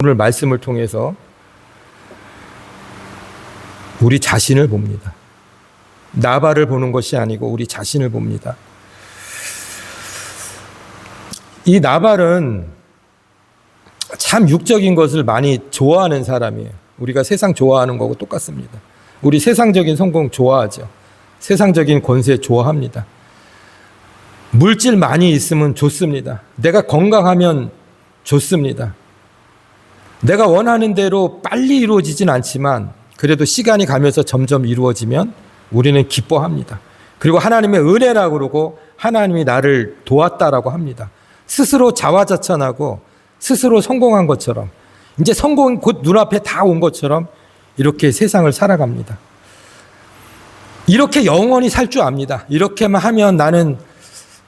오늘 말씀을 통해서 우리 자신을 봅니다. 나발을 보는 것이 아니고 우리 자신을 봅니다. 이 나발은 참 육적인 것을 많이 좋아하는 사람이에요. 우리가 세상 좋아하는 거고 똑같습니다. 우리 세상적인 성공 좋아하죠. 세상적인 권세 좋아합니다. 물질 많이 있으면 좋습니다. 내가 건강하면 좋습니다. 내가 원하는 대로 빨리 이루어지진 않지만 그래도 시간이 가면서 점점 이루어지면 우리는 기뻐합니다. 그리고 하나님의 은혜라고 그러고 하나님이 나를 도왔다라고 합니다. 스스로 자화자찬하고 스스로 성공한 것처럼 이제 성공이 곧 눈앞에 다 온 것처럼 이렇게 세상을 살아갑니다. 이렇게 영원히 살 줄 압니다. 이렇게만 하면 나는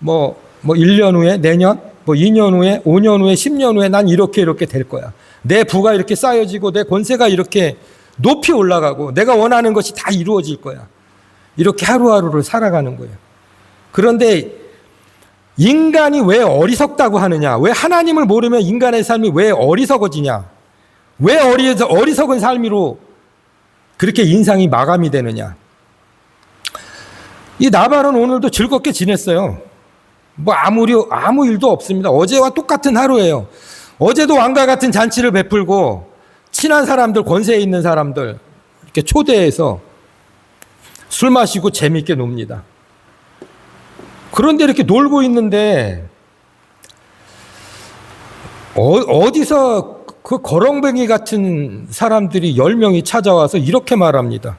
1년 후에, 내년, 2년 후에, 5년 후에, 10년 후에 난 이렇게 될 거야. 내 부가 이렇게 쌓여지고 내 권세가 이렇게 높이 올라가고 내가 원하는 것이 다 이루어질 거야. 이렇게 하루하루를 살아가는 거예요. 그런데 인간이 왜 어리석다고 하느냐? 왜 하나님을 모르면 인간의 삶이 왜 어리석어지냐? 왜 어리석은 삶으로 그렇게 인상이 마감이 되느냐? 이 나발은 오늘도 즐겁게 지냈어요. 아무 일도 없습니다. 어제와 똑같은 하루예요. 어제도 왕과 같은 잔치를 베풀고 친한 사람들, 권세에 있는 사람들 이렇게 초대해서 술 마시고 재미있게 놉니다. 그런데 이렇게 놀고 있는데 어디서 그 거렁뱅이 같은 사람들이 10명이 찾아와서 이렇게 말합니다.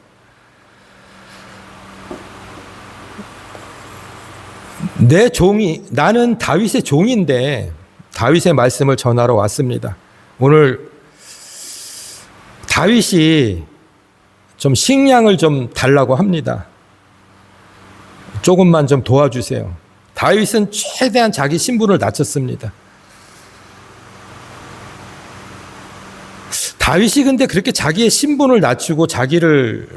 나는 다윗의 종인데 다윗의 말씀을 전하러 왔습니다. 오늘 다윗이 좀 식량을 좀 달라고 합니다. 조금만 좀 도와주세요. 다윗은 최대한 자기 신분을 낮췄습니다. 다윗이 근데 그렇게 자기의 신분을 낮추고 자기를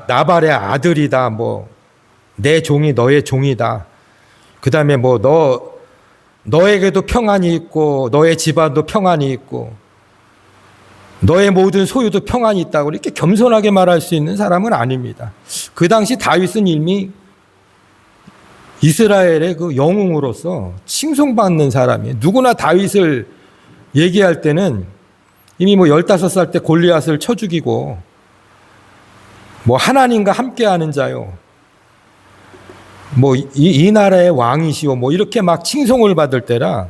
나발의 아들이다, 내 종이 너의 종이다. 그 다음에 너에게도 평안이 있고 너의 집안도 평안이 있고 너의 모든 소유도 평안이 있다고 이렇게 겸손하게 말할 수 있는 사람은 아닙니다. 그 당시 다윗은 이미 이스라엘의 그 영웅으로서 칭송받는 사람이에요. 누구나 다윗을 얘기할 때는 이미 15살 때 골리앗을 쳐 죽이고 하나님과 함께하는 자요. 이 나라의 왕이시오. 이렇게 막 칭송을 받을 때라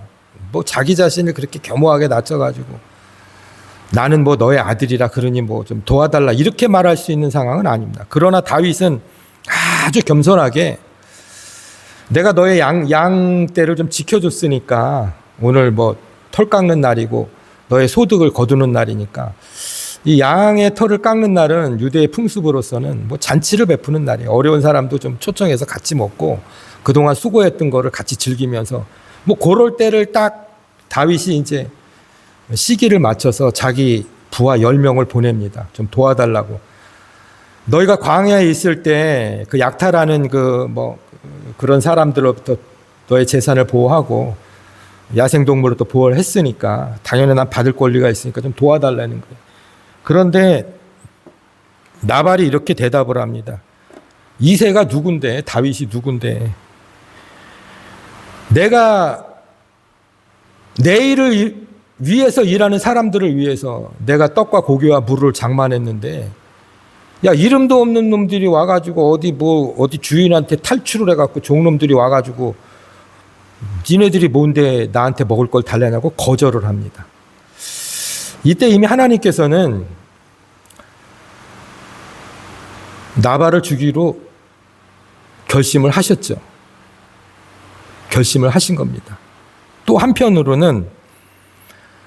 자기 자신을 그렇게 겸허하게 낮춰가지고 나는 너의 아들이라 그러니 좀 도와달라 이렇게 말할 수 있는 상황은 아닙니다. 그러나 다윗은 아주 겸손하게 내가 너의 양떼를 좀 지켜줬으니까 오늘 털 깎는 날이고 너의 소득을 거두는 날이니까 이 양의 털을 깎는 날은 유대의 풍습으로서는 잔치를 베푸는 날이에요. 어려운 사람도 좀 초청해서 같이 먹고 그동안 수고했던 거를 같이 즐기면서 그럴 때를 딱 다윗이 이제 시기를 맞춰서 자기 부하 10명을 보냅니다. 좀 도와달라고. 너희가 광야에 있을 때 그 약탈하는 그런 사람들로부터 너의 재산을 보호하고 야생동물로부터 보호를 했으니까 당연히 난 받을 권리가 있으니까 좀 도와달라는 거예요. 그런데 나발이 이렇게 대답을 합니다. 이새가 누군데? 다윗이 누군데? 내가 내일을 위해서 일하는 사람들을 위해서 내가 떡과 고기와 물을 장만했는데 이름도 없는 놈들이 와가지고 어디 주인한테 탈출을 해갖고 종놈들이 와가지고 니네들이 뭔데 나한테 먹을 걸 달라냐고 거절을 합니다. 이때 이미 하나님께서는 나발을 죽이로 결심을 하셨죠. 결심을 하신 겁니다. 또 한편으로는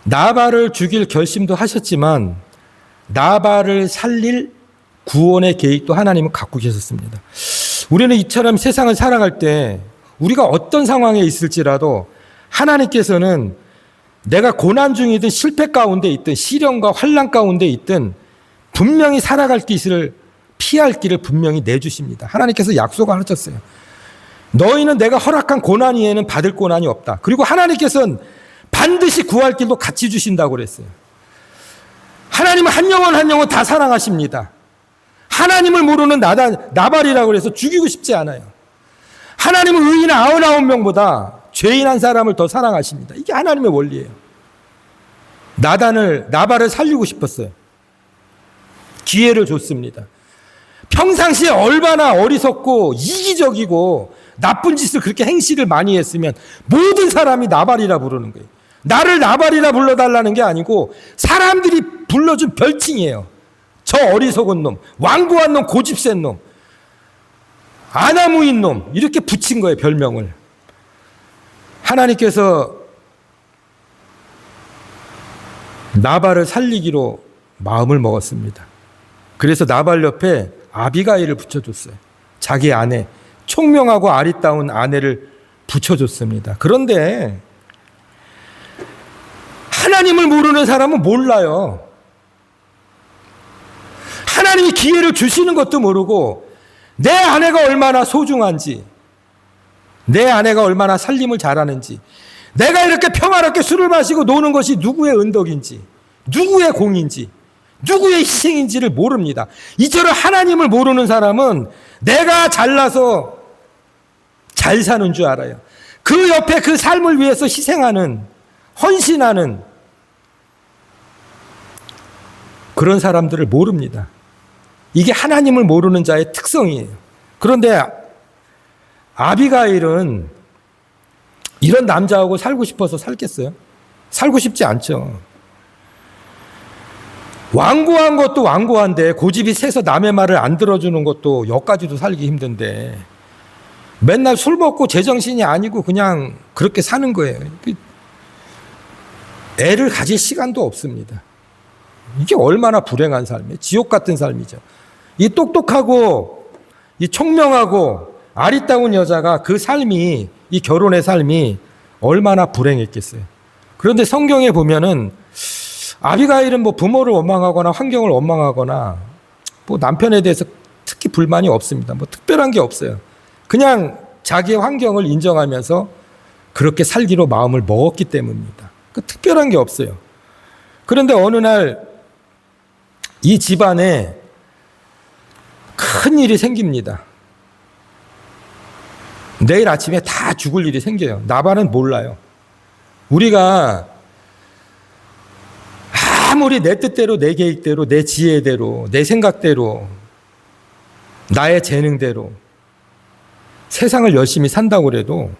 나발을 죽일 결심도 하셨지만 나발을 살릴 구원의 계획도 하나님은 갖고 계셨습니다. 우리는 이처럼 세상을 살아갈 때 우리가 어떤 상황에 있을지라도 하나님께서는 내가 고난 중이든 실패 가운데 있든 시련과 환난 가운데 있든 분명히 살아갈 길을 피할 길을 분명히 내주십니다. 하나님께서 약속을 하셨어요. 너희는 내가 허락한 고난 이에는 받을 고난이 없다. 그리고 하나님께서는 반드시 구할 길도 같이 주신다고 그랬어요. 하나님은 한 영혼 한 영혼 다 사랑하십니다. 하나님을 모르는 나발이라고 그래서 죽이고 싶지 않아요. 하나님은 의인 99명보다 죄인 한 사람을 더 사랑하십니다. 이게 하나님의 원리예요. 나발을 살리고 싶었어요. 기회를 줬습니다. 평상시에 얼마나 어리석고 이기적이고 나쁜 짓을 그렇게 행실을 많이 했으면 모든 사람이 나발이라 부르는 거예요. 나를 나발이라 불러달라는 게 아니고 사람들이 불러준 별칭이에요. 저 어리석은 놈, 완고한 놈, 고집센 놈, 아나무인 놈, 이렇게 붙인 거예요, 별명을. 하나님께서 나발을 살리기로 마음을 먹었습니다. 그래서 나발 옆에 아비가일을 붙여줬어요. 자기 아내, 총명하고 아리따운 아내를 붙여줬습니다. 그런데 하나님을 모르는 사람은 몰라요. 하나님이 기회를 주시는 것도 모르고 내 아내가 얼마나 소중한지, 내 아내가 얼마나 살림을 잘하는지, 내가 이렇게 평화롭게 술을 마시고 노는 것이 누구의 은덕인지, 누구의 공인지, 누구의 희생인지를 모릅니다. 이처럼 하나님을 모르는 사람은 내가 잘나서 잘 사는 줄 알아요. 그 옆에 그 삶을 위해서 희생하는, 헌신하는 그런 사람들을 모릅니다. 이게 하나님을 모르는 자의 특성이에요. 그런데 아비가일은 이런 남자하고 살고 싶어서 살겠어요? 살고 싶지 않죠. 완고한 것도 완고한데 고집이 세서 남의 말을 안 들어주는 것도 여기까지도 살기 힘든데 맨날 술 먹고 제정신이 아니고 그냥 그렇게 사는 거예요. 애를 가질 시간도 없습니다. 이게 얼마나 불행한 삶이에요. 지옥 같은 삶이죠. 이 똑똑하고 이 총명하고 아리따운 여자가 그 삶이, 이 결혼의 삶이 얼마나 불행했겠어요. 그런데 성경에 보면은 아비가일은 뭐 부모를 원망하거나 환경을 원망하거나 뭐 남편에 대해서 특히 불만이 없습니다. 뭐 특별한 게 없어요. 그냥 자기의 환경을 인정하면서 그렇게 살기로 마음을 먹었기 때문입니다. 그 특별한 게 없어요. 그런데 어느 날 이 집안에 큰 일이 생깁니다. 내일 아침에 다 죽을 일이 생겨요. 나발은 몰라요. 우리가 아무리 내 뜻대로, 내 계획대로, 내 지혜대로, 내 생각대로, 나의 재능대로 세상을 열심히 산다고 해도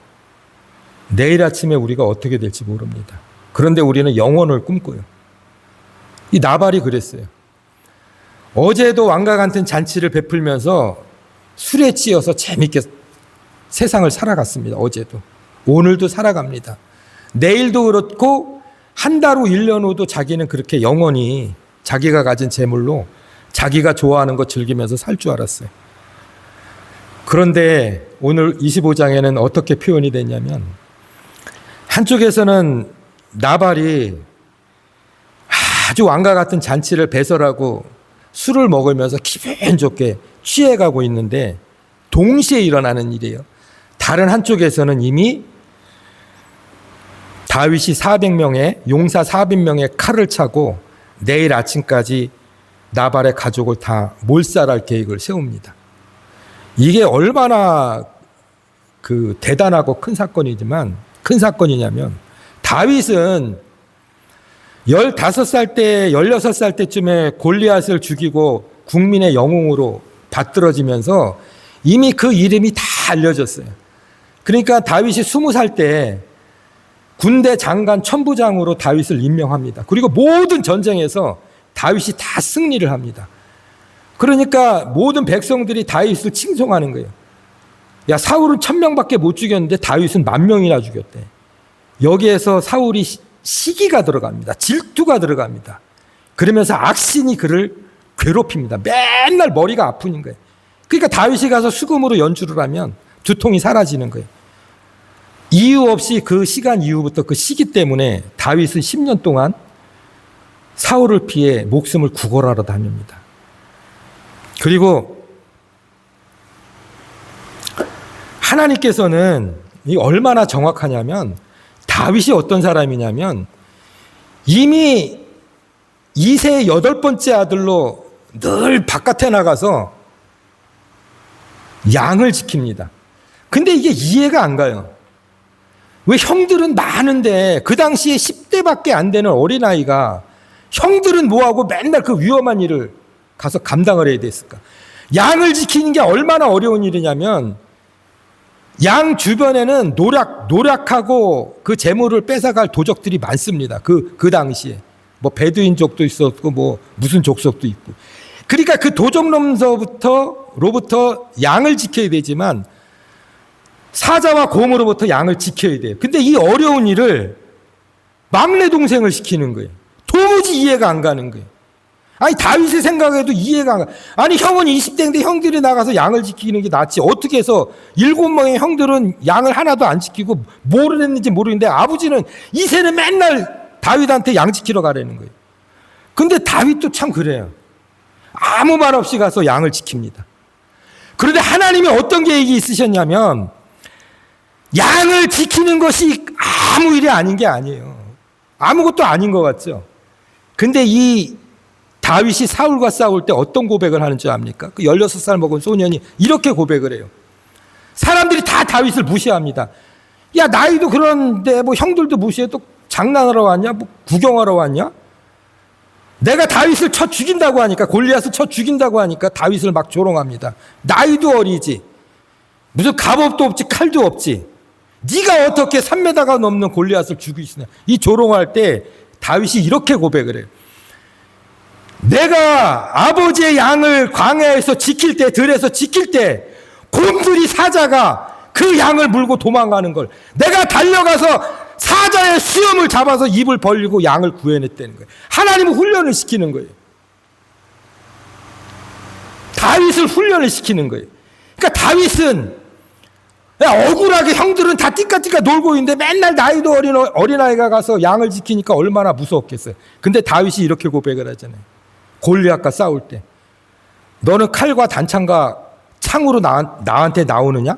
내일 아침에 우리가 어떻게 될지 모릅니다. 그런데 우리는 영원을 꿈꿔요. 이 나발이 그랬어요. 어제도 왕과 같은 잔치를 베풀면서 술에 취해서 재밌게 세상을 살아갔습니다. 어제도. 오늘도 살아갑니다. 내일도 그렇고 한 달 후, 1년 후도 자기는 그렇게 영원히 자기가 가진 재물로 자기가 좋아하는 거 즐기면서 살 줄 알았어요. 그런데 오늘 25장에는 어떻게 표현이 됐냐면 한쪽에서는 나발이 아주 왕과 같은 잔치를 배설하고 술을 먹으면서 기분 좋게 취해가고 있는데 동시에 일어나는 일이에요. 다른 한쪽에서는 이미 다윗이 400명의 용사 400명의 칼을 차고 내일 아침까지 나발의 가족을 다 몰살할 계획을 세웁니다. 이게 얼마나 대단하고 큰 사건이냐면 다윗은 15살 때, 16살 때쯤에 골리앗을 죽이고 국민의 영웅으로 받들어지면서 이미 그 이름이 다 알려졌어요. 그러니까 다윗이 20살 때 군대 장관 천부장으로 다윗을 임명합니다. 그리고 모든 전쟁에서 다윗이 다 승리를 합니다. 그러니까 모든 백성들이 다윗을 칭송하는 거예요. 야, 사울은 1000명밖에 못 죽였는데 다윗은 10,000명이나 죽였대. 여기에서 사울이 시기가 들어갑니다. 질투가 들어갑니다. 그러면서 악신이 그를 괴롭힙니다. 맨날 머리가 아픈 거예요. 그러니까 다윗이 가서 수금으로 연주를 하면 두통이 사라지는 거예요. 이유 없이 그 시간 이후부터 그 시기 때문에 다윗은 10년 동안 사울을 피해 목숨을 구걸하러 다닙니다. 그리고 하나님께서는 이 얼마나 정확하냐면 다윗이 어떤 사람이냐면 이미 이세의 8번째 아들로 늘 바깥에 나가서 양을 지킵니다. 근데 이게 이해가 안 가요. 왜 형들은 많은데 그 당시에 10대밖에 안 되는 어린아이가 형들은 뭐하고 맨날 그 위험한 일을 가서 감당을 해야 됐을까? 양을 지키는 게 얼마나 어려운 일이냐면 양 주변에는 노략하고 그 재물을 뺏어갈 도적들이 많습니다. 그 당시에. 뭐 베두인족도 있었고 뭐 무슨 족속도 있고. 그러니까 그 도적놈서로부터 양을 지켜야 되지만 사자와 곰으로부터 양을 지켜야 돼요. 근데 이 어려운 일을 막내 동생을 시키는 거예요. 도무지 이해가 안 가는 거예요. 아니 다윗의 생각에도 이해가 안 가. 아니 형은 20대인데 형들이 나가서 양을 지키는 게 낫지. 어떻게 해서 7명의 형들은 양을 하나도 안 지키고 뭐를 했는지 모르는데 아버지는 이세는 맨날 다윗한테 양 지키러 가라는 거예요. 근데 다윗도 참 그래요. 아무 말 없이 가서 양을 지킵니다. 그런데 하나님이 어떤 계획이 있으셨냐면 양을 지키는 것이 아무 일이 아닌 게 아니에요. 아무것도 아닌 것 같죠. 근데 이 다윗이 사울과 싸울 때 어떤 고백을 하는 줄 압니까? 그 16살 먹은 소년이 이렇게 고백을 해요. 사람들이 다 다윗을 무시합니다. 야 나이도 그런데 뭐 형들도 무시해. 또 장난하러 왔냐? 뭐 구경하러 왔냐? 내가 다윗을 쳐 죽인다고 하니까, 골리앗을 쳐 죽인다고 하니까 다윗을 막 조롱합니다. 나이도 어리지, 무슨 갑옷도 없지, 칼도 없지, 네가 어떻게 3m가 넘는 골리앗을 죽일 수 있냐. 이 조롱할 때 다윗이 이렇게 고백을 해요. 내가 아버지의 양을 광야에서 지킬 때, 들에서 지킬 때 곰들이, 사자가 그 양을 물고 도망가는 걸 내가 달려가서 사자의 수염을 잡아서 입을 벌리고 양을 구해냈다는 거예요. 하나님은 훈련을 시키는 거예요. 다윗을 훈련을 시키는 거예요. 그러니까 다윗은 억울하게 형들은 다 띠까띠까 놀고 있는데 맨날 나이도 어린 어린아이가 가서 양을 지키니까 얼마나 무서웠겠어요. 근데 다윗이 이렇게 고백을 하잖아요. 골리앗과 싸울 때 너는 칼과 단창과 창으로 나한테 나오느냐?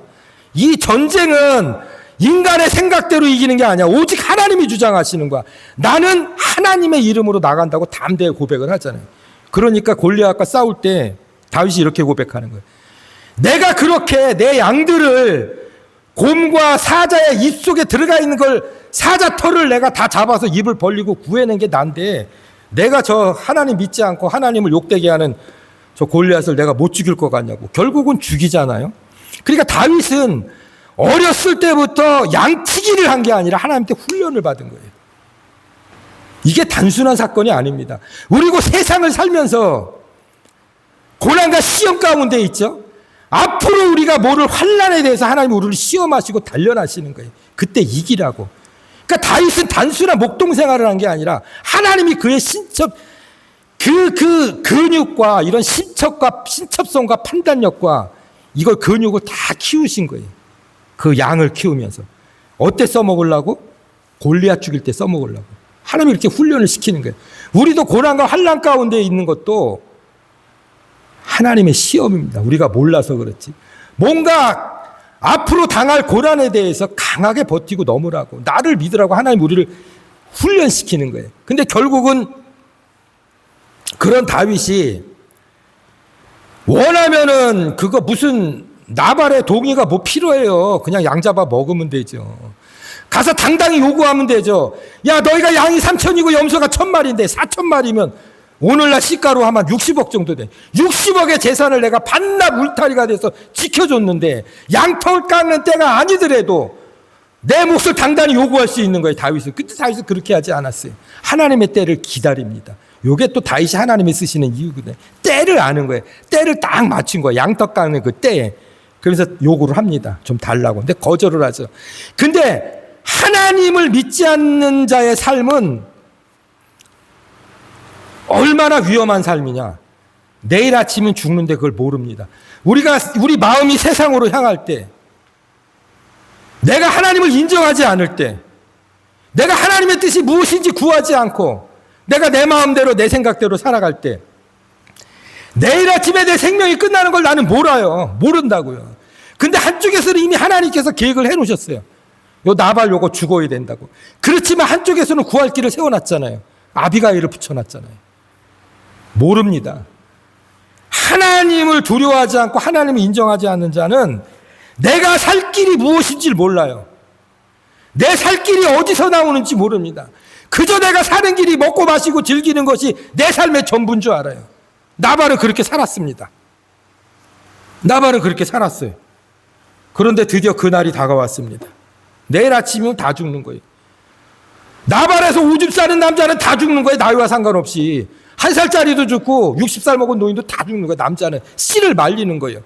이 전쟁은 인간의 생각대로 이기는 게 아니야. 오직 하나님이 주장하시는 거야. 나는 하나님의 이름으로 나간다고 담대히 고백을 하잖아요. 그러니까 골리앗과 싸울 때 다윗이 이렇게 고백하는 거예요. 내가 그렇게 내 양들을 곰과 사자의 입속에 들어가 있는 걸, 사자 털을 내가 다 잡아서 입을 벌리고 구해낸 게 난데 내가 저 하나님 믿지 않고 하나님을 욕되게 하는 저 골리앗을 내가 못 죽일 것 같냐고. 결국은 죽이잖아요. 그러니까 다윗은 어렸을 때부터 양치기를 한 게 아니라 하나님께 훈련을 받은 거예요. 이게 단순한 사건이 아닙니다. 그리고 세상을 살면서 고난과 시험 가운데 있죠. 앞으로 우리가 모를 환난에 대해서 하나님이 우리를 시험하시고 단련하시는 거예요. 그때 이기라고. 그러니까 다윗은 단순한 목동 생활을 한 게 아니라 하나님이 그의 신첩, 그 근육과 이런 신첩성과 판단력과 이걸 근육을 다 키우신 거예요. 그 양을 키우면서. 어때 써먹으려고? 골리앗 죽일 때 써먹으려고. 하나님이 이렇게 훈련을 시키는 거예요. 우리도 고난과 환난 가운데 있는 것도 하나님의 시험입니다. 우리가 몰라서 그렇지. 뭔가 앞으로 당할 고난에 대해서 강하게 버티고 넘으라고, 나를 믿으라고 하나님 우리를 훈련시키는 거예요. 근데 결국은 그런 다윗이 원하면은 그거 무슨 나발의 동의가 뭐 필요해요. 그냥 양 잡아 먹으면 되죠. 가서 당당히 요구하면 되죠. 야 너희가 양이 3,000이고 염소가 1,000마리인데 4,000마리면 오늘날 시가로 하면 60억 정도 돼. 60억의 재산을 내가 반납 울타리가 돼서 지켜줬는데 양털 깎는 때가 아니더라도 내 몫을 당당히 요구할 수 있는 거예요. 다윗은. 근데 다윗은 그렇게 하지 않았어요. 하나님의 때를 기다립니다. 요게 또 다윗이 하나님이 쓰시는 이유거든요. 때를 아는 거예요. 때를 딱 맞춘 거예요. 양떡 깎는 그 때에. 그래서 요구를 합니다. 좀 달라고. 근데 거절을 하죠. 근데 하나님을 믿지 않는 자의 삶은 얼마나 위험한 삶이냐. 내일 아침은 죽는데 그걸 모릅니다. 우리 마음이 세상으로 향할 때, 내가 하나님을 인정하지 않을 때, 내가 하나님의 뜻이 무엇인지 구하지 않고 내가 내 마음대로 내 생각대로 살아갈 때 내일 아침에 내 생명이 끝나는 걸 나는 몰라요. 모른다고요. 근데 한쪽에서는 이미 하나님께서 계획을 해놓으셨어요. 요 나발 요거 죽어야 된다고. 그렇지만 한쪽에서는 구할 길을 세워놨잖아요. 아비가일을 붙여놨잖아요. 모릅니다. 하나님을 두려워하지 않고 하나님을 인정하지 않는 자는 내가 살 길이 무엇인지 몰라요. 내 살 길이 어디서 나오는지 모릅니다. 그저 내가 사는 길이 먹고 마시고 즐기는 것이 내 삶의 전부인 줄 알아요. 나발은 그렇게 살았습니다. 나발은 그렇게 살았어요. 그런데 드디어 그날이 다가왔습니다. 내일 아침이면 다 죽는 거예요. 나발에서 오줌 싸는 남자는 다 죽는 거예요. 나이와 상관없이. 1살짜리도 죽고 60살 먹은 노인도 다 죽는 거예요. 남자는 씨를 말리는 거예요.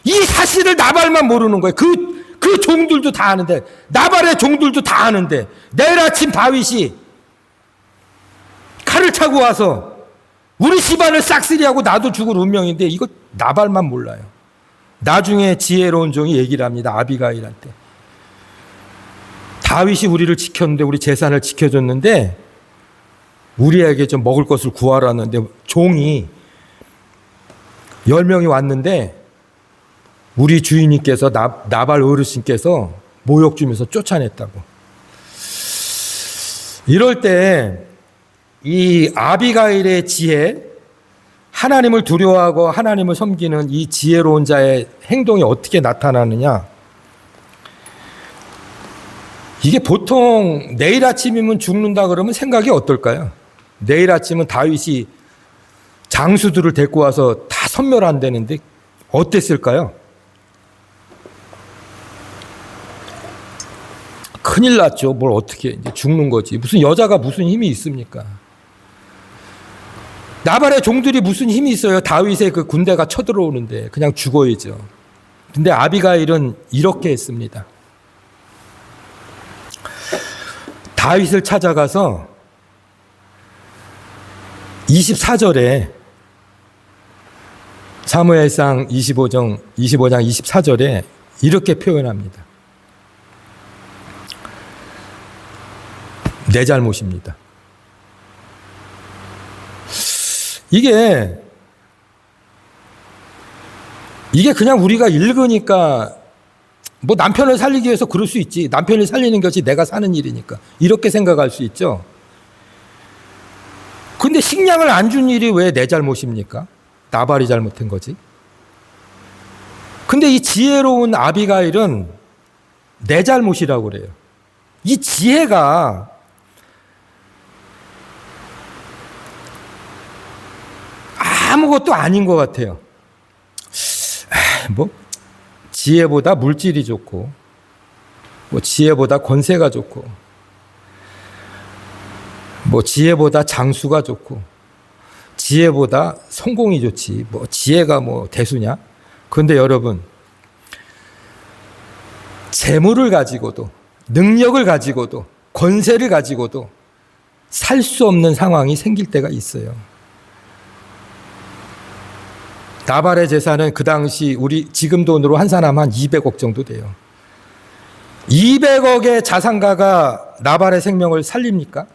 이 사실을 나발만 모르는 거예요. 그 종들도 다 아는데, 나발의 종들도 다 아는데, 내일 아침 다윗이 칼을 차고 와서 우리 집안을 싹쓸이하고 나도 죽을 운명인데 이거 나발만 몰라요. 나중에 지혜로운 종이 얘기를 합니다. 아비가일한테. 다윗이 우리를 지켰는데, 우리 재산을 지켜줬는데 우리에게 좀 먹을 것을 구하라는데 종이 10명이 왔는데 우리 주인님께서 나발 어르신께서 모욕 주면서 쫓아냈다고. 이럴 때 이 아비가일의 지혜, 하나님을 두려워하고 하나님을 섬기는 이 지혜로운 자의 행동이 어떻게 나타나느냐? 이게 보통 내일 아침이면 죽는다 그러면 생각이 어떨까요? 내일 아침은 다윗이 장수들을 데리고 와서 다 섬멸한다는데 어땠을까요? 큰일 났죠. 뭘 어떻게 이제 죽는 거지. 무슨 여자가 무슨 힘이 있습니까? 나발의 종들이 무슨 힘이 있어요? 다윗의 그 군대가 쳐들어오는데 그냥 죽어야죠. 근데 아비가일은 이렇게 했습니다. 다윗을 찾아가서 24절에 사무엘상 25장 24절에 이렇게 표현합니다. 내 잘못입니다. 이게 그냥 우리가 읽으니까 뭐 남편을 살리기 위해서 그럴 수 있지. 남편을 살리는 것이 내가 사는 일이니까. 이렇게 생각할 수 있죠. 근데 식량을 안 준 일이 왜 내 잘못입니까? 나발이 잘못한 거지. 근데 이 지혜로운 아비가일은 내 잘못이라고 그래요. 이 지혜가 아무것도 아닌 것 같아요. 뭐 지혜보다 물질이 좋고, 뭐 지혜보다 권세가 좋고, 뭐 지혜보다 장수가 좋고, 지혜보다 성공이 좋지. 뭐 지혜가 뭐 대수냐? 그런데 여러분, 재물을 가지고도, 능력을 가지고도, 권세를 가지고도 살 수 없는 상황이 생길 때가 있어요. 나발의 재산은 그 당시 우리 지금 돈으로 한 사람 한 200억 정도 돼요. 200억의 자산가가 나발의 생명을 살립니까?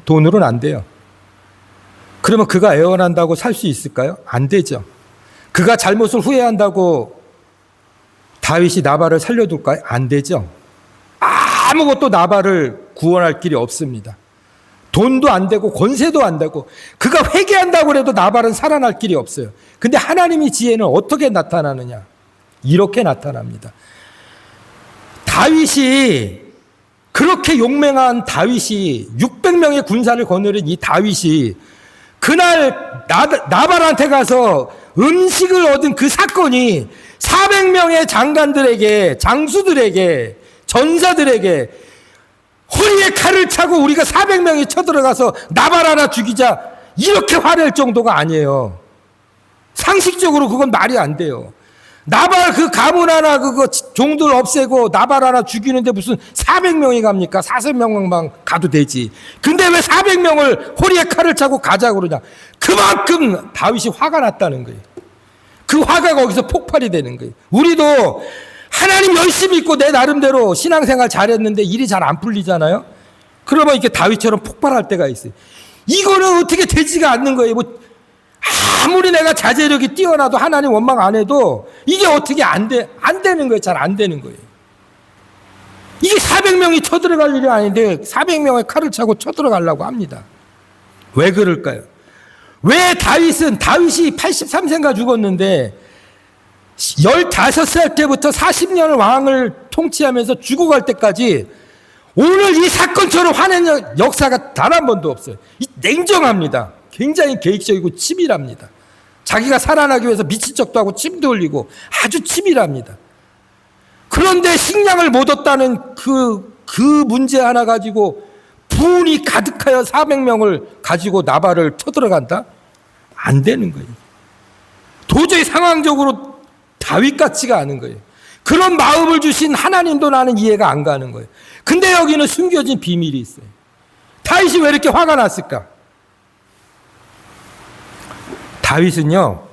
돈으로는 안 돼요. 그러면 그가 애원한다고 살 수 있을까요? 안 되죠. 그가 잘못을 후회한다고 다윗이 나발을 살려둘까요? 안 되죠. 아무것도 나발을 구원할 길이 없습니다. 돈도 안 되고 권세도 안 되고 그가 회개한다고 해도 나발은 살아날 길이 없어요. 근데 하나님의 지혜는 어떻게 나타나느냐? 이렇게 나타납니다. 다윗이 그렇게 용맹한 다윗이 600명의 군사를 거느린 이 다윗이 그날 나발한테 가서 음식을 얻은 그 사건이 400명의 장관들에게, 장수들에게, 전사들에게 허리에 칼을 차고 우리가 400명이 쳐들어가서 나발 하나 죽이자 이렇게 화낼 정도가 아니에요. 상식적으로 그건 말이 안 돼요. 나발 그 가문 하나 그거 종들 없애고 나발 하나 죽이는데 무슨 400명이 갑니까? 40명만 가도 되지. 근데 왜 400명을 허리에 칼을 차고 가자고 그러냐? 그만큼 다윗이 화가 났다는 거예요. 그 화가 거기서 폭발이 되는 거예요. 우리도 하나님 열심히 믿고 내 나름대로 신앙생활 잘했는데 일이 잘 안 풀리잖아요. 그러면 이렇게 다윗처럼 폭발할 때가 있어요. 이거는 어떻게 되지가 않는 거예요. 뭐 아무리 내가 자제력이 뛰어나도 하나님 원망 안 해도 이게 어떻게 안 되는 거예요. 잘 안 되는 거예요. 이게 400명이 쳐들어갈 일이 아닌데 400명의 칼을 차고 쳐들어가려고 합니다. 왜 그럴까요? 왜 다윗이 83세인가 죽었는데 15살 때부터 40년을 왕을 통치하면서 죽어갈 때까지 오늘 이 사건처럼 화낸 역사가 단 한 번도 없어요. 냉정합니다. 굉장히 계획적이고 치밀합니다. 자기가 살아나기 위해서 미친 척도 하고 침도 흘리고 아주 치밀합니다. 그런데 식량을 못 얻다는 그 문제 하나 가지고 분이 가득하여 400명을 가지고 나발을 쳐들어간다? 안 되는 거예요. 도저히 상황적으로 다윗 같지가 않은 거예요. 그런 마음을 주신 하나님도 나는 이해가 안 가는 거예요. 근데 여기는 숨겨진 비밀이 있어요. 다윗이 왜 이렇게 화가 났을까? 다윗은요,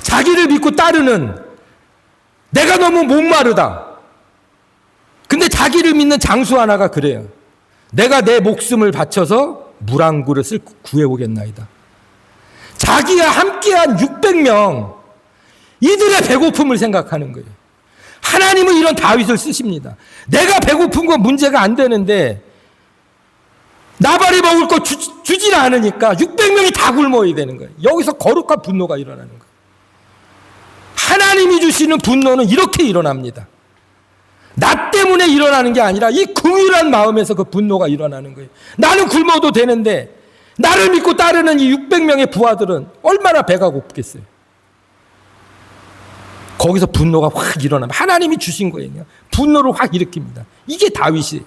자기를 믿고 따르는 내가 너무 목마르다. 근데 자기를 믿는 장수 하나가 그래요. 내가 내 목숨을 바쳐서 물 한 그릇을 구해오겠나이다. 자기와 함께한 600명, 이들의 배고픔을 생각하는 거예요. 하나님은 이런 다윗을 쓰십니다. 내가 배고픈 건 문제가 안 되는데 나발이 먹을 거 주질 않으니까 600명이 다 굶어야 되는 거예요. 여기서 거룩한 분노가 일어나는 거예요. 하나님이 주시는 분노는 이렇게 일어납니다. 나 때문에 일어나는 게 아니라 이 긍휼한 마음에서 그 분노가 일어나는 거예요. 나는 굶어도 되는데 나를 믿고 따르는 이 600명의 부하들은 얼마나 배가 고프겠어요. 거기서 분노가 확 일어나면 하나님이 주신 거예요. 분노를 확 일으킵니다. 이게 다윗이.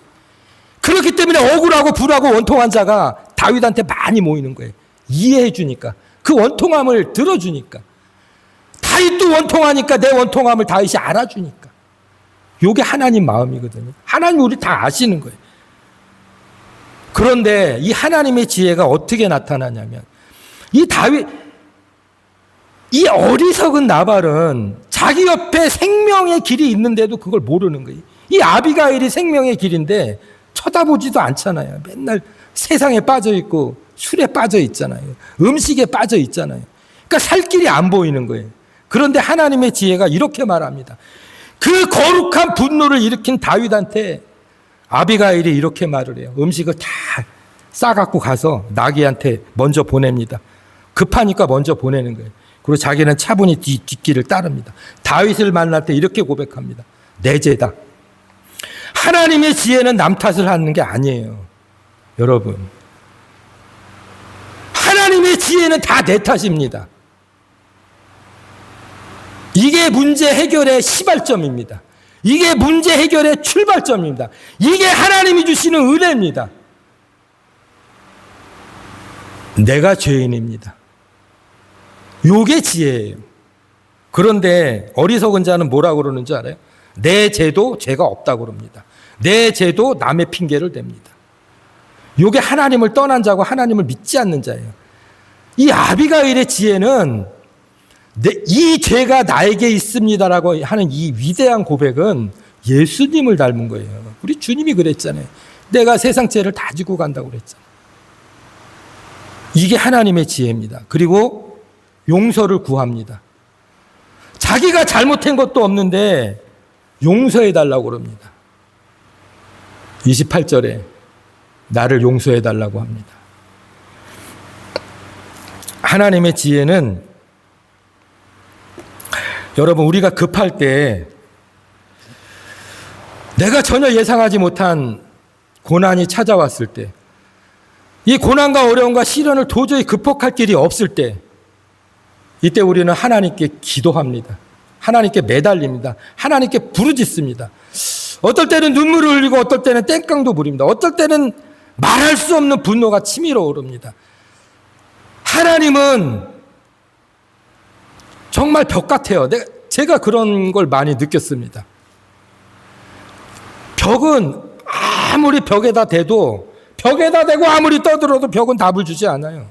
그렇기 때문에 억울하고 불하고 원통한 자가 다윗한테 많이 모이는 거예요. 이해해 주니까. 그 원통함을 들어주니까. 다윗도 원통하니까 내 원통함을 다윗이 알아주니까. 이게 하나님 마음이거든요. 하나님 우리 다 아시는 거예요. 그런데 이 하나님의 지혜가 어떻게 나타나냐면 이 다윗, 이 어리석은 나발은 자기 옆에 생명의 길이 있는데도 그걸 모르는 거예요. 이 아비가일이 생명의 길인데 쳐다보지도 않잖아요. 맨날 세상에 빠져 있고 술에 빠져 있잖아요. 음식에 빠져 있잖아요. 그러니까 살 길이 안 보이는 거예요. 그런데 하나님의 지혜가 이렇게 말합니다. 그 거룩한 분노를 일으킨 다윗한테 아비가일이 이렇게 말을 해요. 음식을 다 싸갖고 가서 나귀한테 먼저 보냅니다. 급하니까 먼저 보내는 거예요. 그리고 자기는 차분히 뒷길을 따릅니다. 다윗을 만날 때 이렇게 고백합니다. 내 죄다. 하나님의 지혜는 남 탓을 하는 게 아니에요. 여러분. 하나님의 지혜는 다 내 탓입니다. 이게 문제 해결의 시발점입니다. 이게 문제 해결의 출발점입니다. 이게 하나님이 주시는 은혜입니다. 내가 죄인입니다. 요게 지혜예요. 그런데 어리석은 자는 뭐라고 그러는 줄 알아요? 내 죄도 죄가 없다고 그럽니다. 내 죄도 남의 핑계를 댑니다. 요게 하나님을 떠난 자고 하나님을 믿지 않는 자예요. 이 아비가일의 지혜는 이 죄가 나에게 있습니다라고 하는 이 위대한 고백은 예수님을 닮은 거예요. 우리 주님이 그랬잖아요. 내가 세상 죄를 다 지고 간다고 그랬잖아요. 이게 하나님의 지혜입니다. 그리고 용서를 구합니다. 자기가 잘못한 것도 없는데 용서해 달라고 그럽니다. 28절에 나를 용서해 달라고 합니다. 하나님의 지혜는 여러분 우리가 급할 때 내가 전혀 예상하지 못한 고난이 찾아왔을 때 이 고난과 어려움과 시련을 도저히 극복할 길이 없을 때 이때 우리는 하나님께 기도합니다. 하나님께 매달립니다. 하나님께 부르짖습니다. 어떨 때는 눈물을 흘리고 어떨 때는 땡깡도 부립니다. 어떨 때는 말할 수 없는 분노가 치밀어 오릅니다. 하나님은 정말 벽 같아요. 제가 그런 걸 많이 느꼈습니다. 벽은 아무리 벽에다 대고 아무리 떠들어도 벽은 답을 주지 않아요.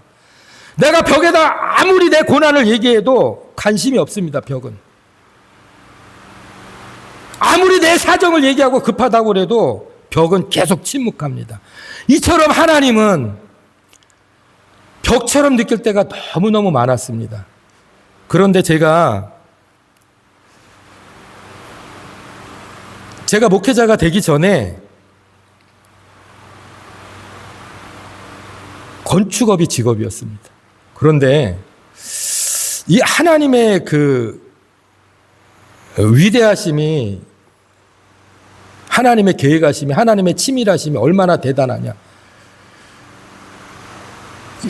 내가 벽에다 아무리 내 고난을 얘기해도 관심이 없습니다. 벽은. 아무리 내 사정을 얘기하고 급하다고 해도 벽은 계속 침묵합니다. 이처럼 하나님은 벽처럼 느낄 때가 너무너무 많았습니다. 그런데 제가 제가 목회자가 되기 전에 건축업이 직업이었습니다. 그런데 이 하나님의 그 위대하심이, 하나님의 계획하심이, 하나님의 치밀하심이 얼마나 대단하냐.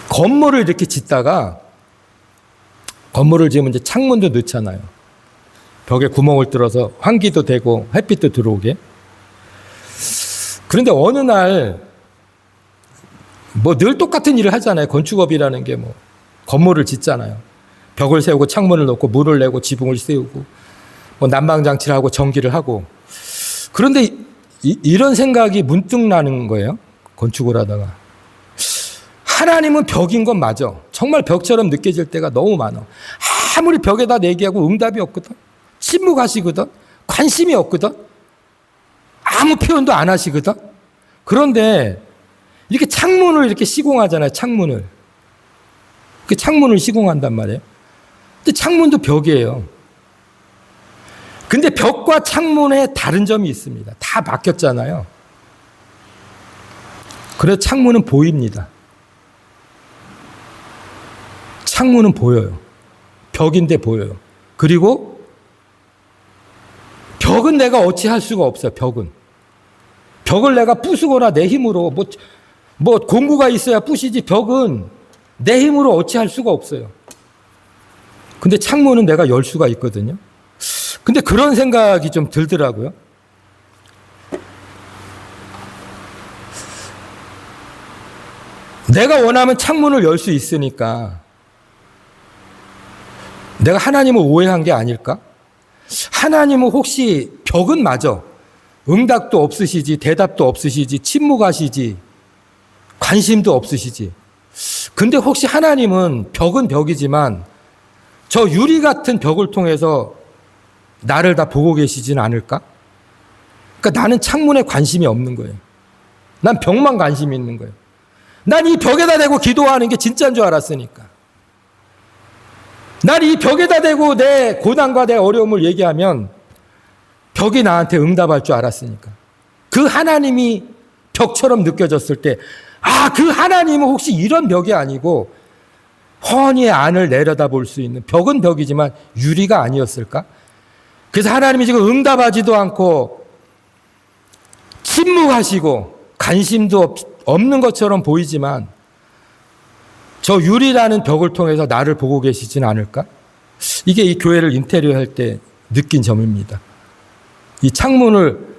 건물을 이렇게 짓다가, 건물을 지으면 이제 창문도 넣잖아요. 벽에 구멍을 뚫어서 환기도 되고 햇빛도 들어오게. 그런데 어느 날 뭐 늘 똑같은 일을 하잖아요. 건축업이라는 게 뭐 건물을 짓잖아요. 벽을 세우고 창문을 넣고 문을 내고 지붕을 세우고 뭐 난방장치를 하고 전기를 하고. 그런데 이런 생각이 문득 나는 거예요. 건축을 하다가. 하나님은 벽인 건 맞아. 정말 벽처럼 느껴질 때가 너무 많아. 아무리 벽에다 내기하고 응답이 없거든. 침묵하시거든. 관심이 없거든. 아무 표현도 안 하시거든. 그런데 이렇게 창문을 이렇게 시공하잖아요. 창문을. 그 창문을 시공한단 말이에요. 근데 창문도 벽이에요. 근데 벽과 창문에 다른 점이 있습니다. 다 바뀌었잖아요. 그래서 창문은 보입니다. 창문은 보여요. 벽인데 보여요. 그리고 벽은 내가 어찌할 수가 없어요. 벽을 내가 부수거나 내 힘으로 뭐 공구가 있어야 부시지, 벽은 내 힘으로 어찌할 수가 없어요. 근데 창문은 내가 열 수가 있거든요. 근데 그런 생각이 좀 들더라고요. 내가 원하면 창문을 열 수 있으니까 내가 하나님을 오해한 게 아닐까? 하나님은 혹시 벽은 맞아. 응답도 없으시지, 대답도 없으시지, 침묵하시지, 관심도 없으시지. 근데 혹시 하나님은 벽은 벽이지만 저 유리 같은 벽을 통해서 나를 다 보고 계시지는 않을까? 그러니까 나는 창문에 관심이 없는 거예요. 난 벽만 관심이 있는 거예요. 난 이 벽에다 대고 기도하는 게 진짜인 줄 알았으니까. 난 이 벽에다 대고 내 고난과 내 어려움을 얘기하면 벽이 나한테 응답할 줄 알았으니까. 그 하나님이 벽처럼 느껴졌을 때, 그 하나님은 혹시 이런 벽이 아니고 허니의 안을 내려다볼 수 있는, 벽은 벽이지만 유리가 아니었을까? 그래서 하나님이 지금 응답하지도 않고 침묵하시고 관심도 없는 것처럼 보이지만 저 유리라는 벽을 통해서 나를 보고 계시진 않을까? 이게 이 교회를 인테리어 할 때 느낀 점입니다. 이 창문을,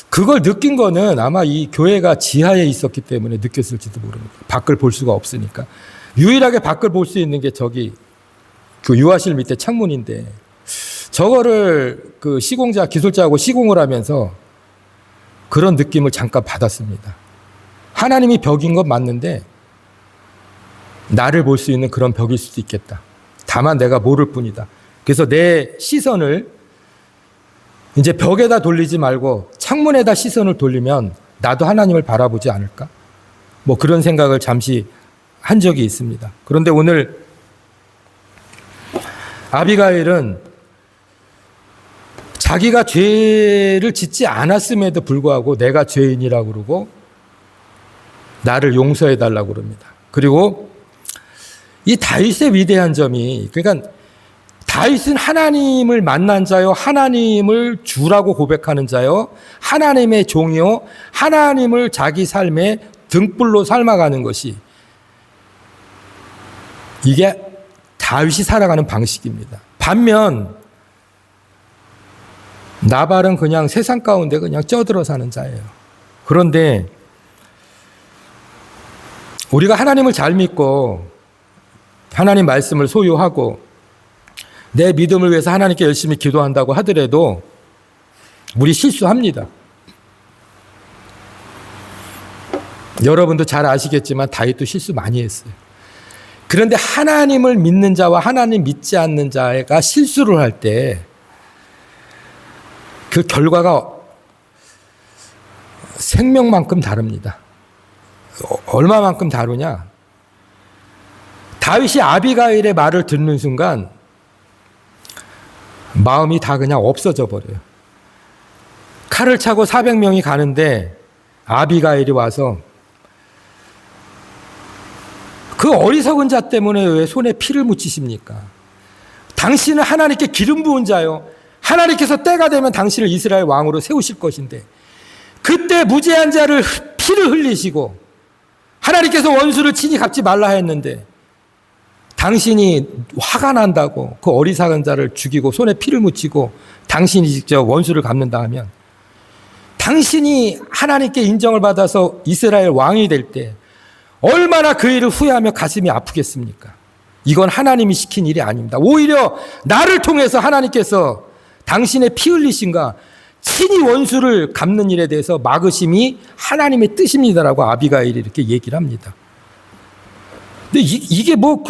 그걸 느낀 거는 아마 이 교회가 지하에 있었기 때문에 느꼈을지도 모릅니다. 밖을 볼 수가 없으니까. 유일하게 밖을 볼 수 있는 게 저기 그 유아실 밑에 창문인데, 저거를 그 시공자, 기술자하고 시공을 하면서 그런 느낌을 잠깐 받았습니다. 하나님이 벽인 건 맞는데 나를 볼 수 있는 그런 벽일 수도 있겠다. 다만 내가 모를 뿐이다. 그래서 내 시선을 이제 벽에다 돌리지 말고 창문에다 시선을 돌리면 나도 하나님을 바라보지 않을까? 뭐 그런 생각을 잠시 한 적이 있습니다. 그런데 오늘 아비가일은 자기가 죄를 짓지 않았음에도 불구하고 내가 죄인이라고 그러고 나를 용서해 달라고 그럽니다. 그리고 이 다윗의 위대한 점이, 그러니까 다윗은 하나님을 만난 자요, 하나님을 주라고 고백하는 자요, 하나님의 종이요, 하나님을 자기 삶의 등불로 삶아가는 것이, 이게 다윗이 살아가는 방식입니다. 반면 나발은 그냥 세상 가운데 그냥 쪄들어 사는 자예요. 그런데 우리가 하나님을 잘 믿고 하나님 말씀을 소유하고 내 믿음을 위해서 하나님께 열심히 기도한다고 하더라도 우리 실수합니다. 여러분도 잘 아시겠지만 다윗도 실수 많이 했어요. 그런데 하나님을 믿는 자와 하나님 믿지 않는 자가 실수를 할 때 그 결과가 생명만큼 다릅니다. 얼마만큼 다르냐? 다윗이 아비가일의 말을 듣는 순간 마음이 다 그냥 없어져 버려요. 칼을 차고 400명이 가는데 아비가일이 와서 그 어리석은 자 때문에 왜 손에 피를 묻히십니까? 당신은 하나님께 기름 부은 자요. 하나님께서 때가 되면 당신을 이스라엘 왕으로 세우실 것인데 그때 무죄한 자를 피를 흘리시고 하나님께서 원수를 친히 갚지 말라 했는데 당신이 화가 난다고 그 어리석은 자를 죽이고 손에 피를 묻히고 당신이 직접 원수를 갚는다 하면 당신이 하나님께 인정을 받아서 이스라엘 왕이 될 때 얼마나 그 일을 후회하며 가슴이 아프겠습니까? 이건 하나님이 시킨 일이 아닙니다. 오히려 나를 통해서 하나님께서 당신의 피 흘리심과 친히 원수를 갚는 일에 대해서 막으심이 하나님의 뜻입니다라고 아비가일이 이렇게 얘기를 합니다. 근데 이게 뭐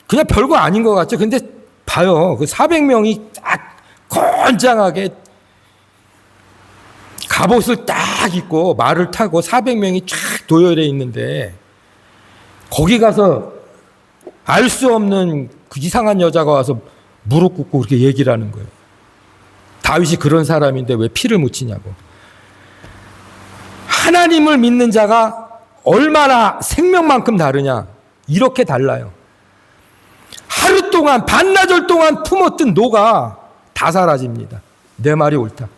그냥 별거 아닌 것 같죠. 근데 봐요. 그 400명이 딱 건장하게 갑옷을 딱 입고 말을 타고 400명이 쫙 도열해 있는데 거기 가서 알 수 없는 그 이상한 여자가 와서 무릎 꿇고 그렇게 얘기를 하는 거예요. 다윗이 그런 사람인데 왜 피를 묻히냐고. 하나님을 믿는 자가 얼마나 생명만큼 다르냐. 이렇게 달라요. 하루 동안 반나절 동안 품었던 노가 다 사라집니다. 내 말이 옳다.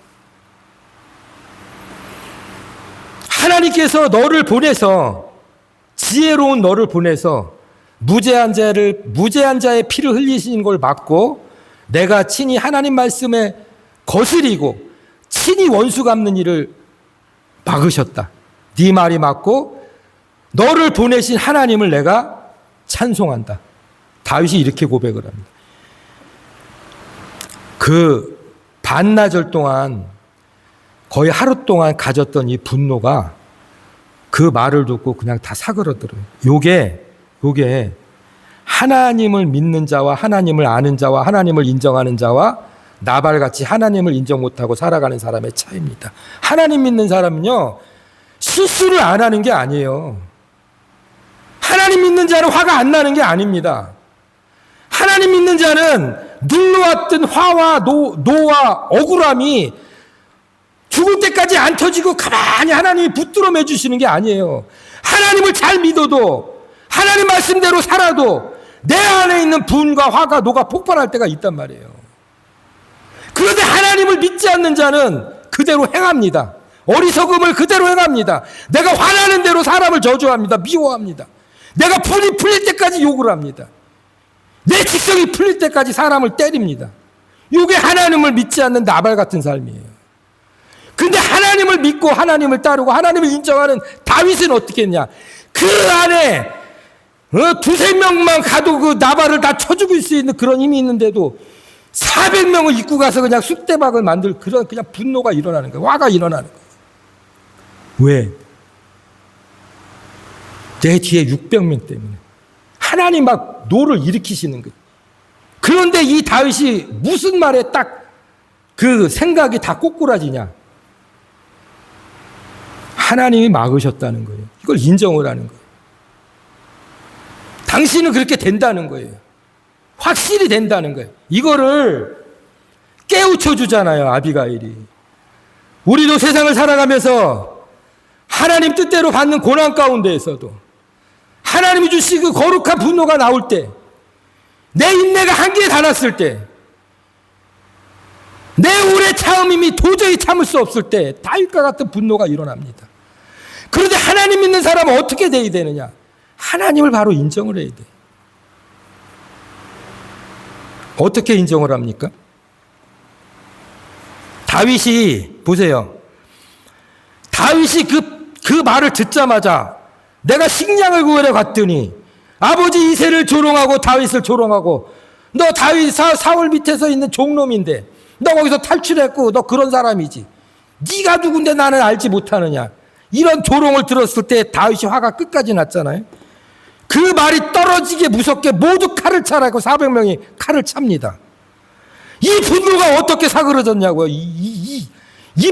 하나님께서 너를 보내서 지혜로운 너를 보내서 무죄한 자의 피를 흘리시는 걸 막고 내가 친히 하나님 말씀에 거스리고 친히 원수 갚는 일을 막으셨다. 네 말이 맞고 너를 보내신 하나님을 내가 찬송한다. 다윗이 이렇게 고백을 합니다. 그 반나절 동안 거의 하루 동안 가졌던 이 분노가 그 말을 듣고 그냥 다 사그러들어요. 요게 하나님을 믿는 자와 하나님을 아는 자와 하나님을 인정하는 자와 나발같이 하나님을 인정 못하고 살아가는 사람의 차이입니다. 하나님 믿는 사람은요, 실수를 안 하는 게 아니에요. 하나님 믿는 자는 화가 안 나는 게 아닙니다. 하나님 믿는 자는 눌러왔던 화와 노와 억울함이 죽을 때까지 안 터지고 가만히 하나님이 붙들어 매주시는 게 아니에요. 하나님을 잘 믿어도 하나님 말씀대로 살아도 내 안에 있는 분과 화가 노가 폭발할 때가 있단 말이에요. 그런데 하나님을 믿지 않는 자는 그대로 행합니다. 어리석음을 그대로 행합니다. 내가 화나는 대로 사람을 저주합니다. 미워합니다. 내가 분이 풀릴 때까지 욕을 합니다. 내 직성이 풀릴 때까지 사람을 때립니다. 이게 하나님을 믿지 않는 나발 같은 삶이에요. 근데 하나님을 믿고 하나님을 따르고 하나님을 인정하는 다윗은 어떻게 했냐? 그 안에 두세 명만 가도 그 나발을 다 쳐 죽일 수 있는 그런 힘이 있는데도 400명을 입고 가서 그냥 쑥대박을 만들 그런 그냥 분노가 일어나는 거예요. 화가 일어나는 거예요. 왜? 내 뒤에 600명 때문에. 하나님 막 노를 일으키시는 거예요. 그런데 이 다윗이 무슨 말에 딱 그 생각이 다 꼬꾸라지냐? 하나님이 막으셨다는 거예요. 이걸 인정을 하는 거예요. 당신은 그렇게 된다는 거예요. 확실히 된다는 거예요. 이거를 깨우쳐 주잖아요, 아비가일이. 우리도 세상을 살아가면서 하나님 뜻대로 받는 고난 가운데에서도 하나님이 주신 그 거룩한 분노가 나올 때, 내 인내가 한계에 달았을 때, 내 오래 참음이 도저히 참을 수 없을 때 다윗과 같은 분노가 일어납니다. 그런데 하나님 믿는 사람은 어떻게 돼야 되느냐? 하나님을 바로 인정을 해야 돼. 어떻게 인정을 합니까? 다윗이 보세요. 다윗이 그 말을 듣자마자 내가 식량을 구하러 갔더니 아버지 이새를 조롱하고 다윗을 조롱하고 너 다윗 사울 밑에서 있는 종놈인데 너 거기서 탈출했고 너 그런 사람이지. 네가 누군데 나는 알지 못하느냐. 이런 조롱을 들었을 때 다윗이 화가 끝까지 났잖아요. 그 말이 떨어지게 무섭게 모두 칼을 차라고 400명이 칼을 찹니다. 이 분노가 어떻게 사그러졌냐고요. 이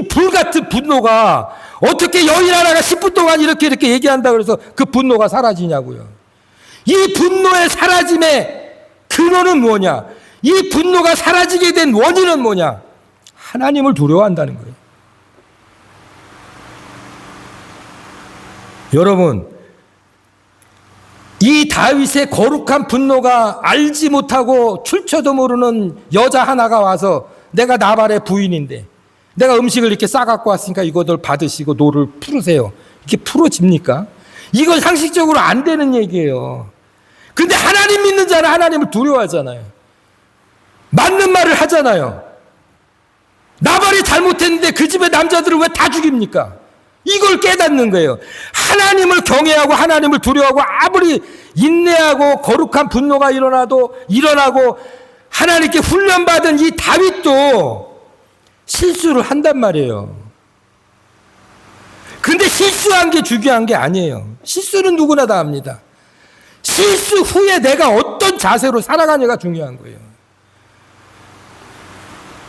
불같은 분노가 어떻게 여인 하나가 10분 동안 이렇게 얘기한다 그래서 그 분노가 사라지냐고요. 이 분노의 사라짐의 근원은 뭐냐? 이 분노가 사라지게 된 원인은 뭐냐? 하나님을 두려워한다는 거예요. 여러분, 이 다윗의 거룩한 분노가 알지 못하고 출처도 모르는 여자 하나가 와서 내가 나발의 부인인데 내가 음식을 이렇게 싸갖고 왔으니까 이것들 받으시고 노를 풀으세요. 이게 풀어집니까? 이건 상식적으로 안 되는 얘기예요. 근데 하나님 믿는 자는 하나님을 두려워하잖아요. 맞는 말을 하잖아요. 나발이 잘못했는데 그 집의 남자들을 왜 다 죽입니까? 이걸 깨닫는 거예요. 하나님을 경외하고 하나님을 두려워하고 아무리 인내하고 거룩한 분노가 일어나고 하나님께 훈련받은 이 다윗도 실수를 한단 말이에요. 근데 실수한 게 중요한 게 아니에요. 실수는 누구나 다 합니다. 실수 후에 내가 어떤 자세로 살아가냐가 중요한 거예요.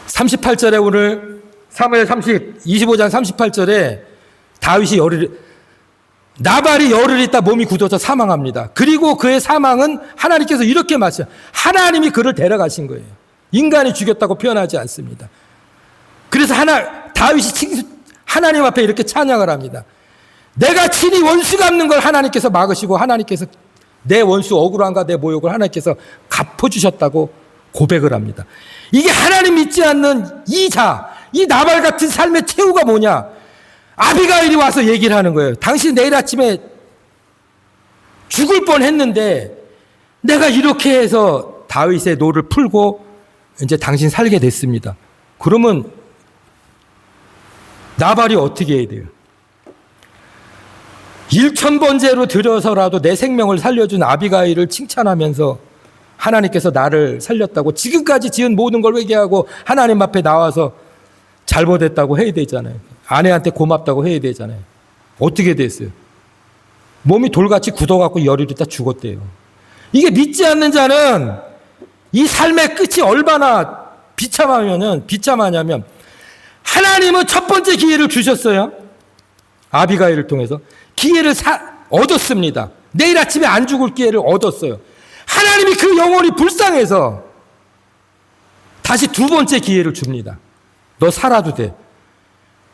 38절에 오늘 사무엘 25장 38절에 다윗이 나발이 열흘 있다 몸이 굳어서 사망합니다. 그리고 그의 사망은 하나님께서 이렇게 말씀하셔요. 하나님이 그를 데려가신 거예요. 인간이 죽였다고 표현하지 않습니다. 그래서 다윗이 하나님 앞에 이렇게 찬양을 합니다. 내가 친히 원수 갚는 걸 하나님께서 막으시고 하나님께서 내 원수 억울함과 내 모욕을 하나님께서 갚아주셨다고 고백을 합니다. 이게 하나님 믿지 않는 이 나발 같은 삶의 최후가 뭐냐? 아비가일이 와서 얘기를 하는 거예요. 당신 내일 아침에 죽을 뻔했는데 내가 이렇게 해서 다윗의 노를 풀고 이제 당신 살게 됐습니다. 그러면 나발이 어떻게 해야 돼요? 1000번째로 들여서라도 내 생명을 살려준 아비가일을 칭찬하면서 하나님께서 나를 살렸다고 지금까지 지은 모든 걸 회개하고 하나님 앞에 나와서 잘못했다고 해야 되잖아요. 아내한테 고맙다고 해야 되잖아요. 어떻게 됐어요? 몸이 돌같이 굳어갖고 열흘 있다 죽었대요. 이게 믿지 않는 자는 이 삶의 끝이 얼마나 비참하냐면 하나님은 첫 번째 기회를 주셨어요. 아비가일을 통해서 기회를 얻었습니다. 내일 아침에 안 죽을 기회를 얻었어요. 하나님이 그 영혼이 불쌍해서 다시 두 번째 기회를 줍니다. 너 살아도 돼.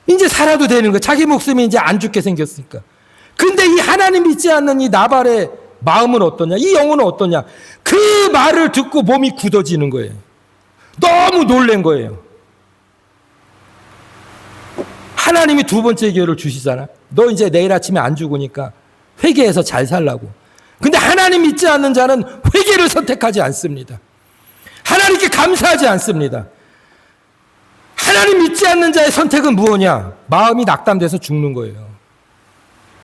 이제 살아도 되는 거야. 자기 목숨이 이제 안 죽게 생겼으니까. 근데 이 하나님 믿지 않는 이 나발의 마음은 어떠냐? 이 영혼은 어떠냐? 그 말을 듣고 몸이 굳어지는 거예요. 너무 놀란 거예요. 하나님이 두 번째 기회를 주시잖아. 너 이제 내일 아침에 안 죽으니까 회개해서 잘 살라고. 근데 하나님 믿지 않는 자는 회개를 선택하지 않습니다. 하나님께 감사하지 않습니다. 하나님 믿지 않는 자의 선택은 무엇이냐? 마음이 낙담돼서 죽는 거예요.